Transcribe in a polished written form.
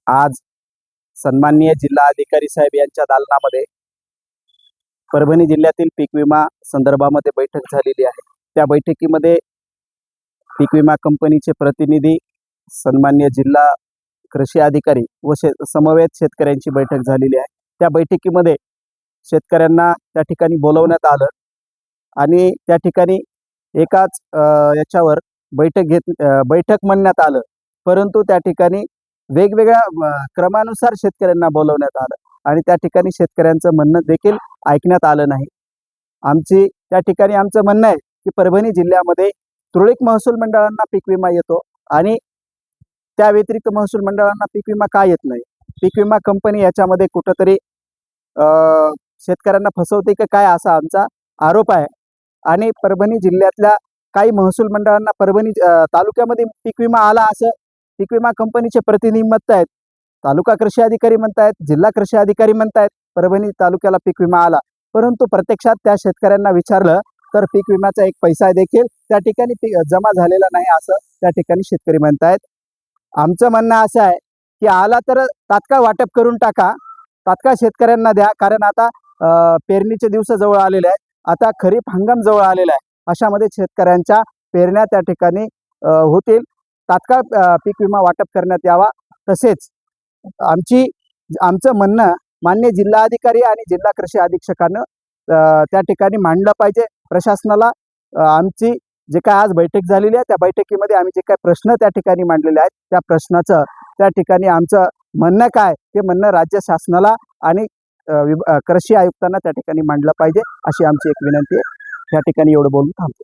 आज सन्माननीय जिल्हा अधिकारी साहेब यांच्या दालनामध्ये परभणी जिल्ह्यातील पीक विमा संदर्भामध्ये बैठक झालेली आहे। त्या बैठकीमध्ये पीक विमा कंपनीचे प्रतिनिधी, सन्माननीय जिल्हा कृषी अधिकारी व समवेत शेतकऱ्यांची बैठक झालेली आहे। त्या बैठकीमध्ये शेतकऱ्यांना त्या ठिकाणी बोलवण्यात आलं आणि त्या ठिकाणी एकाच याच्यावर बैठक म्हणण्यात आलं, परंतु त्या ठिकाणी वेगवेगळ्या क्रमानुसार शेतकऱ्यांना बोलवण्यात आलं आणि त्या ठिकाणी शेतकऱ्यांचं म्हणणं देखील ऐकण्यात आलं नाही। त्या ठिकाणी आमचं म्हणणं आहे की परभणी जिल्ह्यामध्ये तुरळक महसूल मंडळांना पीक विमा येतो आणि त्या व्यतिरिक्त महसूल मंडळांना पीक विमा का येत नाही? पीक विमा कंपनी याच्यामध्ये कुठंतरी शेतकऱ्यांना फसवते की काय, असा आमचा आरोप आहे। आणि परभणी जिल्ह्यातल्या काही महसूल मंडळांना परभणी तालुक्यामध्ये पीक विमा आला असं पीक विमा कंपनीचे प्रतिनिधी म्हणतायत, तालुका कृषी अधिकारी म्हणतायत, जिल्हा कृषी अधिकारी म्हणतायत परभणी तालुक्याला पीक विमा आला, परंतु प्रत्यक्षात त्या शेतकऱ्यांना विचारलं तर पीक विम्याचा एक पैसा देखील त्या ठिकाणी जमा झालेला नाही असं त्या ठिकाणी शेतकरी म्हणतायत। आमचं म्हणणं असं आहे की आला तर तात्काळ वाटप करून टाका, तात्काळ शेतकऱ्यांना द्या, कारण आता पेरणीचे दिवस जवळ आलेले आहेत, आता खरीप हंगाम जवळ आलेला आहे, अशामध्ये शेतकऱ्यांच्या पेरण्या त्या ठिकाणी होतील, तात्काळ पीक विमा वाटप करण्यात यावा। तसेच आमचं म्हणणं मान्य जिल्हाधिकारी आणि जिल्हा कृषी अधीक्षकांना त्या ठिकाणी मांडलं पाहिजे प्रशासनाला। आमची जे काय आज बैठक झालेली आहे त्या बैठकीमध्ये आम्ही जे काय प्रश्न त्या ठिकाणी मांडलेले आहेत त्या प्रश्नाचं त्या ठिकाणी आमचं म्हणणं काय ते म्हणणं राज्य शासनाला आणि कृषी आयुक्तांना त्या ठिकाणी मांडलं पाहिजे, अशी आमची एक विनंती आहे। त्या ठिकाणी एवढं बोलून थांबतो।